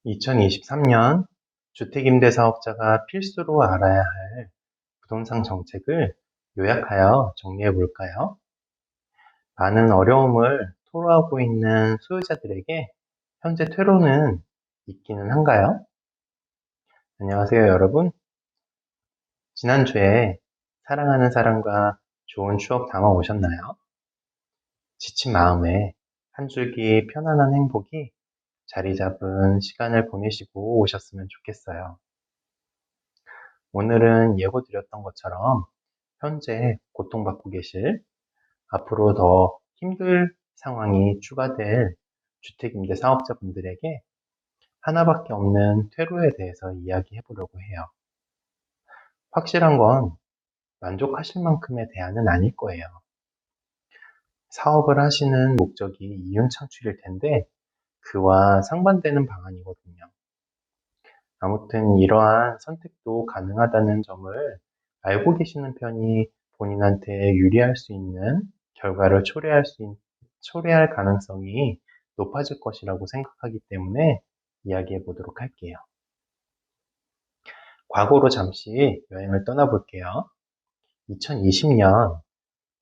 2023년 주택임대사업자가 필수로 알아야 할 부동산 정책을 요약하여 정리해 볼까요? 많은 어려움을 토로하고 있는 소유자들에게 현재 퇴로는 있기는 한가요? 안녕하세요, 여러분. 지난주에 사랑하는 사람과 좋은 추억 담아 오셨나요? 지친 마음에 한 줄기 편안한 행복이 자리 잡은 시간을 보내시고 오셨으면 좋겠어요. 오늘은 예고드렸던 것처럼 현재 고통받고 계실, 앞으로 더 힘들 상황이 추가될 주택임대 사업자분들에게 하나밖에 없는 퇴로에 대해서 이야기해 보려고 해요. 확실한 건 만족하실 만큼의 대안은 아닐 거예요. 사업을 하시는 목적이 이윤 창출일 텐데 그와 상반되는 방안이거든요. 아무튼 이러한 선택도 가능하다는 점을 알고 계시는 편이 본인한테 유리할 수 있는 결과를 초래할 가능성이 높아질 것이라고 생각하기 때문에 이야기해 보도록 할게요. 과거로 잠시 여행을 떠나볼게요. 2020년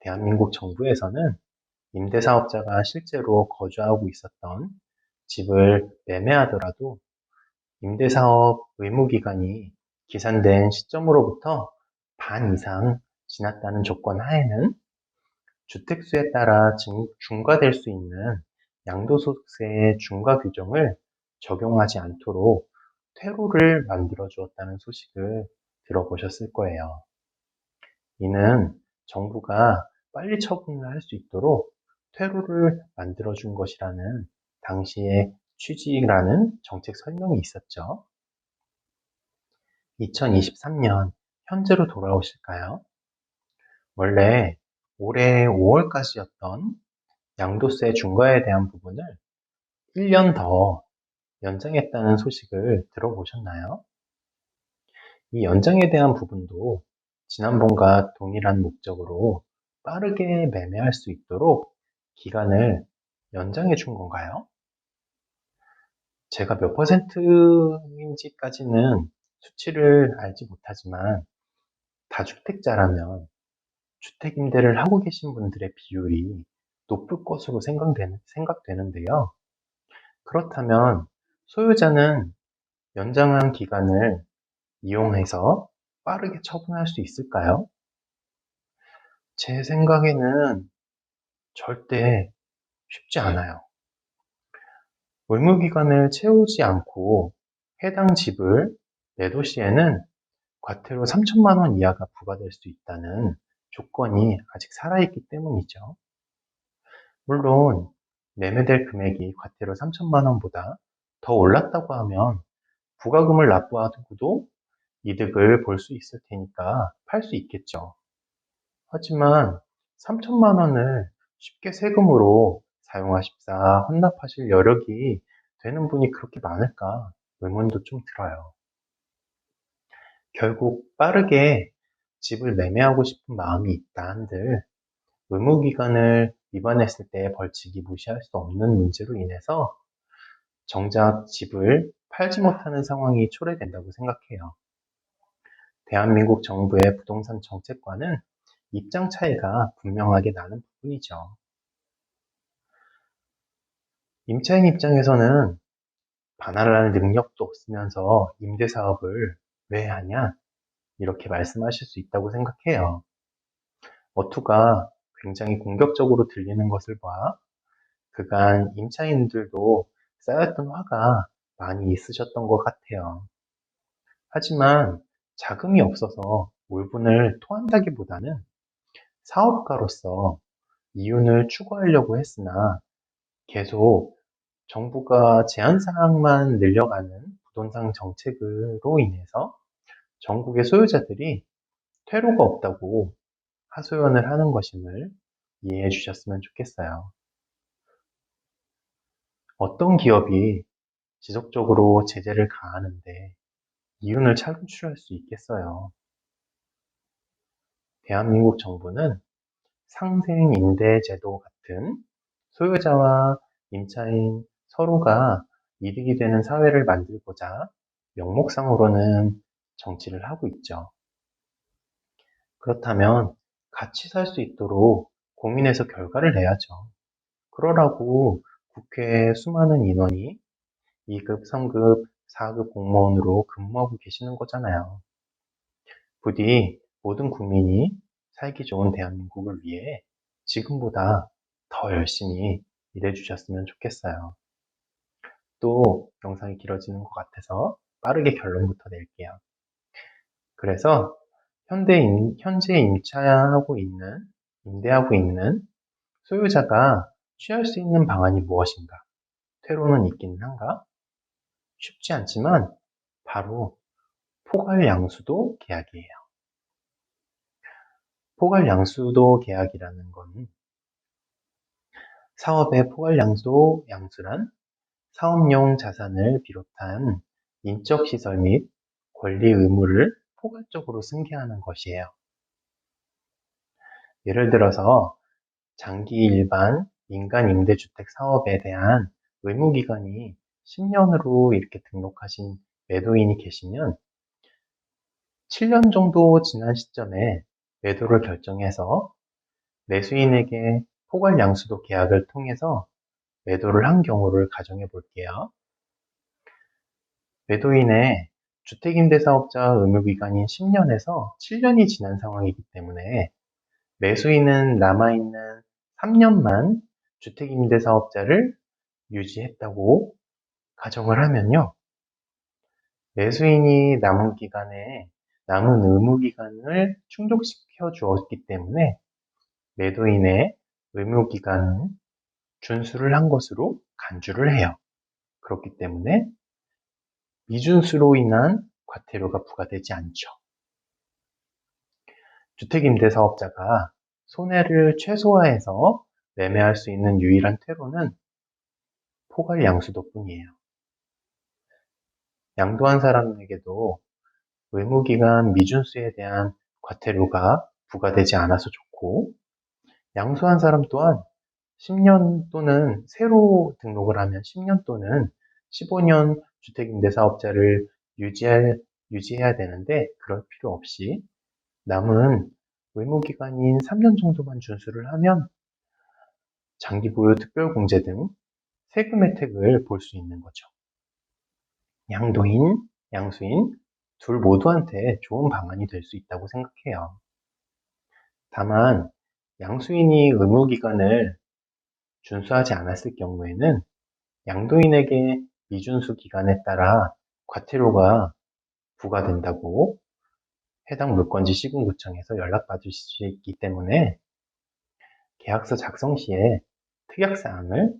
대한민국 정부에서는 임대사업자가 실제로 거주하고 있었던 집을 매매하더라도 임대사업 의무기간이 기산된 시점으로부터 반 이상 지났다는 조건 하에는 주택수에 따라 중과될 수 있는 양도소득세의 중과 규정을 적용하지 않도록 퇴로를 만들어 주었다는 소식을 들어보셨을 거예요. 이는 정부가 빨리 처분을 할 수 있도록 퇴로를 만들어 준 것이라는 당시의 취지라는 정책 설명이 있었죠. 2023년 현재로 돌아오실까요? 원래 올해 5월까지였던 양도세 중과에 대한 부분을 1년 더 연장했다는 소식을 들어보셨나요? 이 연장에 대한 부분도 지난번과 동일한 목적으로 빠르게 매매할 수 있도록 기간을 연장해 준 건가요? 제가 몇 퍼센트인지까지는 수치를 알지 못하지만 다주택자라면 주택 임대를 하고 계신 분들의 비율이 높을 것으로 생각되는데요. 그렇다면 소유자는 연장한 기간을 이용해서 빠르게 처분할 수 있을까요? 제 생각에는 절대 쉽지 않아요. 의무기간을 채우지 않고 해당 집을 매도 시에는 과태료 3천만 원 이하가 부과될 수 있다는 조건이 아직 살아있기 때문이죠. 물론 매매될 금액이 과태료 3천만 원보다 더 올랐다고 하면 부가금을 납부하고도 이득을 볼 수 있을 테니까 팔 수 있겠죠. 하지만 3천만 원을 쉽게 세금으로 사용하십사 헌납하실 여력이 되는 분이 그렇게 많을까 의문도 좀 들어요. 결국 빠르게 집을 매매하고 싶은 마음이 있다 한들 의무기간을 위반했을 때 벌칙이 무시할 수 없는 문제로 인해서 정작 집을 팔지 못하는 상황이 초래된다고 생각해요. 대한민국 정부의 부동산 정책과는 입장 차이가 분명하게 나는 부분이죠. 임차인 입장에서는 반환할 능력도 없으면서 임대사업을 왜 하냐? 이렇게 말씀하실 수 있다고 생각해요. 어투가 굉장히 공격적으로 들리는 것을 봐 그간 임차인들도 쌓였던 화가 많이 있으셨던 것 같아요. 하지만 자금이 없어서 울분을 토한다기보다는 사업가로서 이윤을 추구하려고 했으나 계속 정부가 제한사항만 늘려가는 부동산 정책으로 인해서 전국의 소유자들이 퇴로가 없다고 하소연을 하는 것임을 이해해 주셨으면 좋겠어요. 어떤 기업이 지속적으로 제재를 가하는데 이윤을 창출할 수 있겠어요. 대한민국 정부는 상생임대제도 같은 소유자와 임차인 서로가 이득이 되는 사회를 만들고자 명목상으로는 정치를 하고 있죠. 그렇다면 같이 살 수 있도록 고민해서 결과를 내야죠. 그러라고 국회에 수많은 인원이 2급, 3급, 4급 공무원으로 근무하고 계시는 거잖아요. 부디 모든 국민이 살기 좋은 대한민국을 위해 지금보다 더 열심히 일해주셨으면 좋겠어요. 또 영상이 길어지는 것 같아서 빠르게 결론부터 낼게요. 그래서 현재 임대하고 있는 소유자가 취할 수 있는 방안이 무엇인가? 퇴로는 있기는 한가? 쉽지 않지만 바로 포괄양수도 계약이에요. 포괄양수도 계약이라는 건 사업의 양수란 사업용 자산을 비롯한 인적 시설 및 권리 의무를 포괄적으로 승계하는 것이에요. 예를 들어서 장기 일반 민간 임대주택 사업에 대한 의무기간이 10년으로 이렇게 등록하신 매도인이 계시면 7년 정도 지난 시점에 매도를 결정해서 매수인에게 포괄양수도 계약을 통해서 매도를 한 경우를 가정해 볼게요. 매도인의 주택임대사업자 의무기간인 10년에서 7년이 지난 상황이기 때문에 매수인은 남아있는 3년만 주택임대사업자를 유지했다고 가정을 하면요. 매수인이 남은 의무기간을 충족시켜 주었기 때문에 매도인의 의무기간은 준수를 한 것으로 간주를 해요. 그렇기 때문에 미준수로 인한 과태료가 부과되지 않죠. 주택임대사업자가 손해를 최소화해서 매매할 수 있는 유일한 퇴로는 포괄양수도뿐이에요. 양도한 사람에게도 의무기간 미준수에 대한 과태료가 부과되지 않아서 좋고, 양수한 사람 또한 10년 또는 새로 등록을 하면 10년 또는 15년 주택임대사업자를 유지해야 되는데 그럴 필요 없이 남은 의무기간인 3년 정도만 준수를 하면 장기보유 특별공제 등 세금 혜택을 볼 수 있는 거죠. 양도인, 양수인 둘 모두한테 좋은 방안이 될 수 있다고 생각해요. 다만 양수인이 의무기간을 준수하지 않았을 경우에는 양도인에게 미준수 기간에 따라 과태료가 부과된다고 해당 물건지 시군구청에서 연락받을 수 있기 때문에 계약서 작성 시에 특약사항을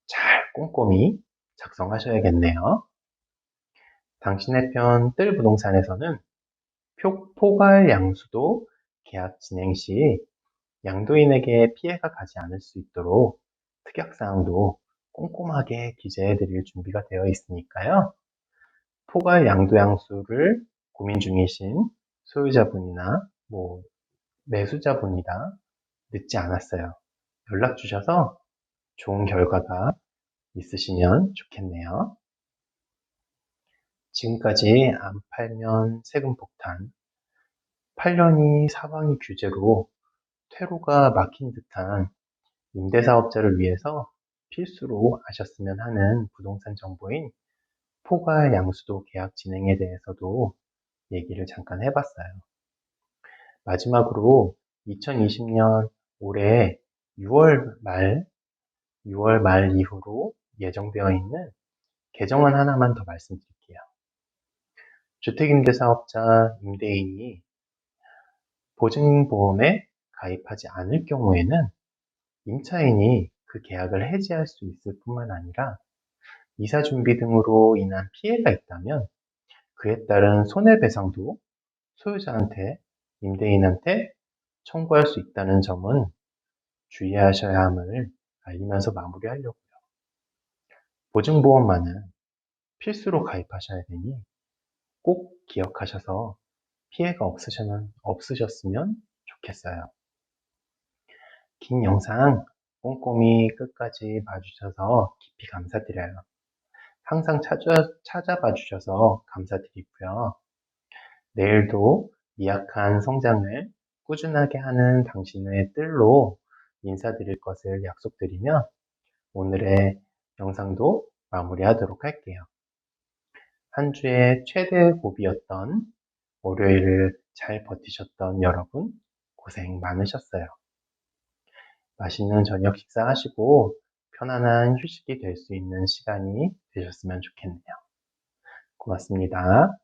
잘 꼼꼼히 작성하셔야겠네요. 당신의 편 뜰부동산에서는 포괄 양수도 계약 진행 시 양도인에게 피해가 가지 않을 수 있도록 특약사항도 꼼꼼하게 기재해 드릴 준비가 되어 있으니까요. 포괄 양도양수를 고민 중이신 소유자분이나 매수자분이다 늦지 않았어요. 연락 주셔서 좋은 결과가 있으시면 좋겠네요. 지금까지 안 팔면 세금 폭탄, 8년이 사방이 규제로 퇴로가 막힌 듯한 임대사업자를 위해서 필수로 아셨으면 하는 부동산 정보인 포괄 양수도 계약 진행에 대해서도 얘기를 잠깐 해봤어요. 마지막으로 2020년 올해 6월 말 이후로 예정되어 있는 개정안 하나만 더 말씀드릴게요. 주택임대사업자 임대인이 보증보험에 가입하지 않을 경우에는 임차인이 그 계약을 해지할 수 있을 뿐만 아니라 이사준비 등으로 인한 피해가 있다면 그에 따른 손해배상도 소유자한테, 임대인한테 청구할 수 있다는 점은 주의하셔야 함을 알리면서 마무리하려고요. 보증보험만은 필수로 가입하셔야 되니 꼭 기억하셔서 피해가 없으셨으면 좋겠어요. 긴 영상 꼼꼼히 끝까지 봐주셔서 깊이 감사드려요. 항상 찾아봐 주셔서 감사드리고요. 내일도 미약한 성장을 꾸준하게 하는 당신의 뜰로 인사드릴 것을 약속드리며 오늘의 영상도 마무리하도록 할게요. 한 주의 최대 고비였던 월요일을 잘 버티셨던 여러분 고생 많으셨어요. 맛있는 저녁 식사하시고 편안한 휴식이 될 수 있는 시간이 되셨으면 좋겠네요. 고맙습니다.